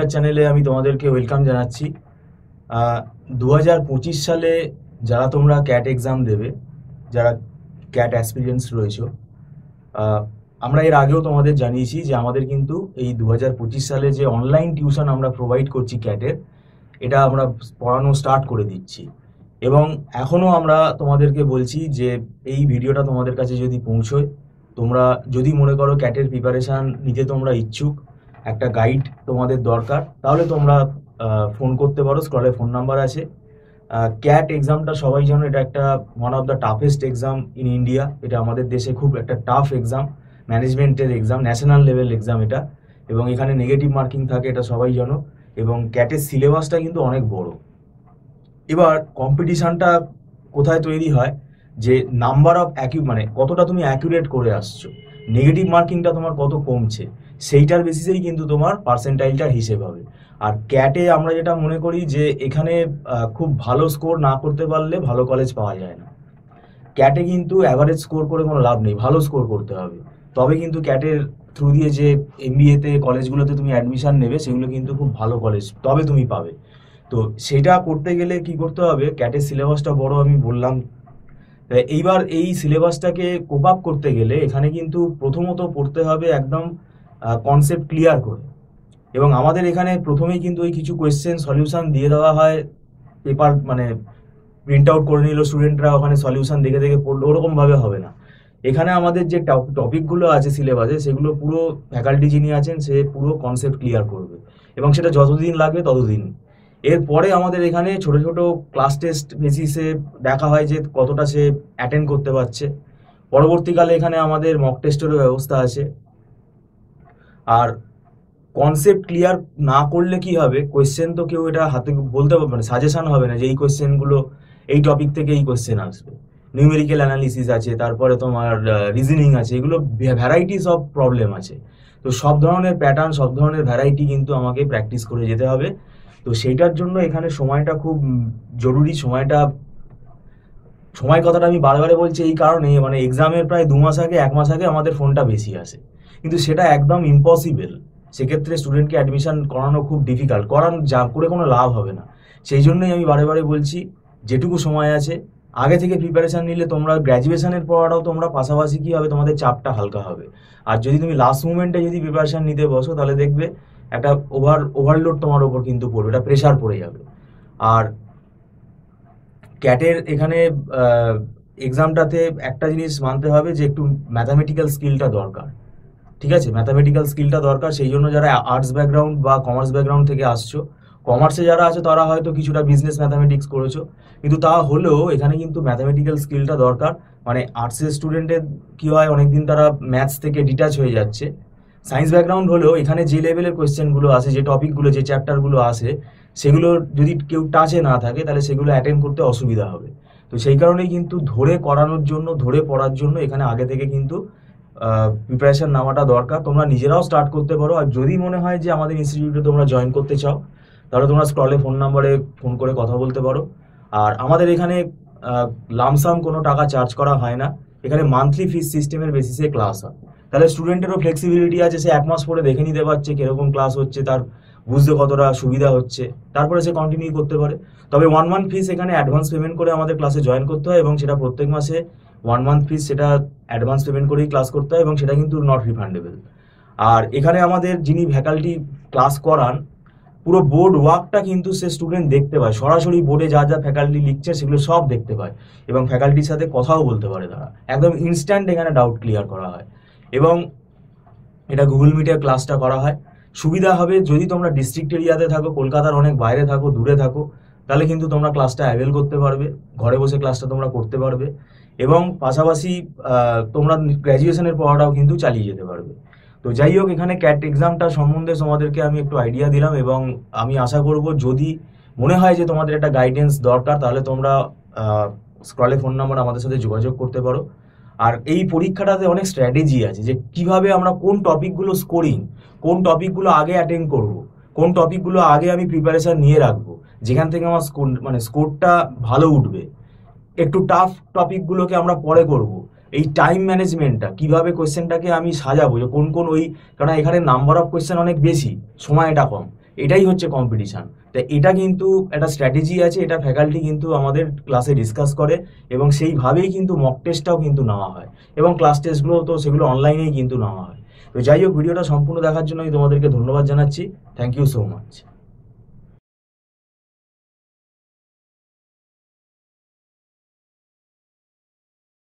Teacher চ্যানেলে আমি তোমাদেরকে ওয়েলকাম জানাচ্ছি। 2025 সালে যারা তোমরা ক্যাট এক্সাম দেবে, যারা ক্যাট অ্যাসপিরিয়েন্টস রয়েছো, আমরা এর আগেও তোমাদের জানিয়েছি যে আমাদের কিন্তু এই 2025 সালে যে অনলাইন টিউশন আমরা প্রোভাইড করছি ক্যাটের, এটা আমরা পড়ানো স্টার্ট করে দিচ্ছি। এবং এখনও আমরা তোমাদেরকে বলছি যে এই ভিডিওটা তোমাদের কাছে যদি পৌঁছয়, তোমরা যদি মনে করো ক্যাটের প্রিপারেশান নিতে তোমরা ইচ্ছুক, একটা গাইড তোমাদের দরকার, তাহলে তোমরা ফোন করতে পারো। স্ক্রলে ফোন নাম্বার আছে। ক্যাট এক্সামটা সবাই জানো, এটা একটা one of the toughest exam in India. এটা আমাদের দেশে খুব একটা টাফ এক্সাম, ম্যানেজমেন্টের এক্সাম, ন্যাশনাল লেভেল এক্সাম এটা। এবং এখানে নেগেটিভ মার্কিং থাকে, এটা সবাই জানো। এবং ক্যাটের সিলেবাসটা কিন্তু অনেক বড়। এবার কম্পিটিশানটা কোথায় তৈরি হয়, যে নাম্বার অফ মানে কতটা তুমি অ্যাকুরেট করে আসছো, নেগেটিভ মার্কিংটা তোমার কত কমছে, সেইটার বেসিসেই কিন্তু তোমার পার্সেন্টাইলটার হিসেব হবে। আর ক্যাটে আমরা যেটা মনে করি যে এখানে খুব ভালো স্কোর না করতে পারলে ভালো কলেজ পাওয়া যায় না। ক্যাটে কিন্তু অ্যাভারেজ স্কোর করে কোনো লাভ নেই, ভালো স্কোর করতে হবে। তবে কিন্তু ক্যাটের থ্রু দিয়ে যে এমবিএতে কলেজগুলোতে তুমি অ্যাডমিশন নেবে, সেগুলো কিন্তু খুব ভালো কলেজ, তবে তুমি পাবে। তো সেটা করতে গেলে কি করতে হবে, ক্যাটের সিলেবাসটা বড় আমি বললাম। এইবার এই সিলেবাসটাকে কোপ আপ করতে গেলে এখানে কিন্তু প্রথমত পড়তে হবে একদম কনসেপ্ট ক্লিয়ার করে। এবং আমাদের এখানে প্রথমেই কিন্তু ওই কিছু কোয়েশ্চেন সলিউশন দিয়ে দেওয়া হয়, পেপার মানে প্রিন্ট আউট করে নিল স্টুডেন্টরা, ওখানে সলিউশন দেখে দেখে পড়লো, ওরকমভাবে হবে না। এখানে আমাদের যে টপিকগুলো আছে সিলেবাসে, সেগুলো পুরো ফ্যাকাল্টি যিনি আছেন সে পুরো কনসেপ্ট ক্লিয়ার করবে, এবং সেটা যতদিন লাগবে ততদিন। এরপরে আমাদের এখানে ছোট ছোট ক্লাস টেস্ট বেসিসে দেখা হয় যে কতটা সে অ্যাটেন্ড করতে পারছে। পরবর্তীকালে এখানে আমাদের মক টেস্টেরও ব্যবস্থা আছে। আর কনসেপ্ট ক্লিয়ার না করলে কি হবে, কোয়েশ্চেন তো কেউ এটা হাতে বলতে পারবে না, সাজেশন হবে না যে এই কোয়েশ্চেনগুলো এই টপিক থেকে এই কোয়েশ্চেন আসবে। নিউমেরিক্যাল অ্যানালিসিস আছে, তারপরে তোমার রিজনিং আছে, এগুলো ভ্যারাইটিস অফ প্রবলেম আছে। তো সব ধরনের প্যাটার্ন, সব ধরনের ভ্যারাইটি কিন্তু আমাকে প্র্যাকটিস করে যেতে হবে। তো সেইটার জন্য এখানে সময়টা খুব জরুরি। সময় কথাটা আমি বারবারে বলছি এই কারণে, মানে এক্সামের প্রায় 2 মাস আগে, 1 মাস আগে আমাদের ফোনটা বেশি আসে, কিন্তু সেটা একদম ইম্পসিবল। সেক্ষেত্রে স্টুডেন্টকে অ্যাডমিশন করানো খুব ডিফিকাল্ট, যা করে কোনো লাভ হবে না। সেই জন্যই আমি বারে বারে বলছি, যেটুকু সময় আছে আগে থেকে প্রিপারেশান নিলে তোমরা গ্র্যাজুয়েশনের পড়াটাও তোমরা পাশাপাশি কি হবে, তোমাদের চাপটা হালকা হবে। আর যদি তুমি লাস্ট মুমেন্টে যদি প্রিপারেশান নিতে বসো, তাহলে দেখবে একটা ওভারলোড তোমার ওপর কিন্তু পড়বে, এটা প্রেশার পড়ে যাবে। আর ক্যাটের এখানে এক্সামটাতে একটা জিনিস মানতে হবে যে একটু ম্যাথামেটিক্যাল স্কিলটা দরকার। ঠিক আছে, ম্যাথামেটিক্যাল স্কিলটা দরকার। সেই জন্য যারা আর্টস ব্যাকগ্রাউন্ড বা কমার্স ব্যাকগ্রাউন্ড থেকে আসছো, কমার্সে যারা আছো তারা হয়তো কিছুটা বিজনেস ম্যাথামেটিক্স করেছো, কিন্তু তা হলেও এখানে কিন্তু ম্যাথামেটিক্যাল স্কিলটা দরকার। মানে আর্টসের স্টুডেন্টের কি হয়, অনেকদিন তারা ম্যাথস থেকে ডিটাচ হয়ে যাচ্ছে। সায়েন্স ব্যাকগ্রাউন্ড হলেও এখানে যে লেভেলের কোয়েশ্চেনগুলো আসে, যে টপিকগুলো, যে চ্যাপ্টারগুলো আসে, সেগুলো যদি কেউ টাচে না থাকে, তাহলে সেগুলো অ্যাটেন্ড করতে অসুবিধা হবে। তো সেই কারণেই কিন্তু ধরে করানোর জন্য, ধরে পড়ার জন্য এখানে আগে থেকে কিন্তু প্রিপারেশন নেওয়াটা দরকার। তোমরা নিজেরাও স্টার্ট করতে পারো। আর যদি মনে হয় যে আমাদের ইনস্টিটিউটে তোমরা জয়েন করতে চাও, তাহলে তোমরা স্ক্রলে ফোন নাম্বারে ফোন করে কথা বলতে পারো। আর আমাদের এখানে লামসাম কোনো টাকা চার্জ করা হয় না, এখানে মান্থলি ফিস সিস্টেমের বেসিসে ক্লাস হয়। তাহলে স্টুডেন্টেরও ফ্লেক্সিবিলিটি আছে, সে 1 মাস পরে দেখে নিতে পারছে কিরকম ক্লাস হচ্ছে, তার বুঝতে কতটা সুবিধা হচ্ছে, তারপরে সে কন্টিনিউ করতে পারে। তবে 1 মান্থ ফিস এখানে অ্যাডভান্স পেমেন্ট করে আমাদের ক্লাসে জয়েন করতে হয়, এবং সেটা প্রত্যেক মাসে 1 মান্থ ফিস সেটা অ্যাডভান্স পেমেন্ট করেই ক্লাস করতে হয়, এবং সেটা কিন্তু নট রিফান্ডেবল। আর এখানে আমাদের যিনি ফ্যাকাল্টি ক্লাস করান, পুরো বোর্ড ওয়ার্কটা কিন্তু সে স্টুডেন্ট দেখতে পায়, সরাসরি বোর্ডে যা যা ফ্যাকাল্টি লিখছে সেগুলো সব দেখতে পায়, এবং ফ্যাকাল্টির সাথে কথাও বলতে পারে তারা। একদম ইনস্ট্যান্ট এখানে ডাউট ক্লিয়ার করা হয়, এবং এটা গুগল মিটের ক্লাসটা করা হয়। সুবিধা হবে যদি তোমরা ডিস্ট্রিক্ট এরিয়াতে থাকো, কলকাতার অনেক বাইরে থাকো, দূরে থাকো, তাহলে কিন্তু তোমরা ক্লাসটা অ্যাভেল করতে পারবে, ঘরে বসে ক্লাসটা তোমরা করতে পারবে, এবং পাশাপাশি তোমরা গ্র্যাজুয়েশনের পড়াটাও কিন্তু চালিয়ে যেতে পারবে। তো যাই হোক, এখানে ক্যাট এক্সামটা সম্বন্ধে তোমাদেরকে আমি একটু আইডিয়া দিলাম, এবং আমি আশা করব যদি মনে হয় যে তোমাদের একটা গাইডেন্স দরকার, তাহলে তোমরা স্ক্রলে ফোন নাম্বার আমাদের সাথে যোগাযোগ করতে পারো। আর এই পরীক্ষাটাতে অনেক স্ট্র্যাটেজি আছে, যে কিভাবে আমরা কোন টপিকগুলো স্কোরিং, কোন টপিকগুলো আগে অ্যাটেন্ড করব, কোন টপিকগুলো আগে আমি প্রিপারেশন নিয়ে রাখবো, যেখান থেকে আমার স্কোরটা ভালো উঠবে। একটু টাফ টপিকগুলোকে আমরা পরে করব। এই টাইম ম্যানেজমেন্টটা কিভাবে, কোয়েশ্চেনটাকে আমি সাজাবো, যে কোন কোন কারণ এখানে নাম্বার অফ কোয়েশ্চেন অনেক বেশি, সময়টা কম, এটাই হচ্ছে কম্পিটিশান। তো এটা কিন্তু একটা স্ট্র্যাটেজি আছে, এটা ফ্যাকাল্টি কিন্তু আমাদের ক্লাসে ডিসকাস করে এবং সেইভাবেই কিন্তু মক টেস্টটাও কিন্তু নেওয়া হয় এবং ক্লাস টেস্টগুলো তো সেগুলো অনলাইনেই কিন্তু নেওয়া হয়। তো যাই হোক, ভিডিওটা সম্পূর্ণ দেখার জন্য আমি তোমাদেরকে ধন্যবাদ জানাচ্ছি। Thank you so much.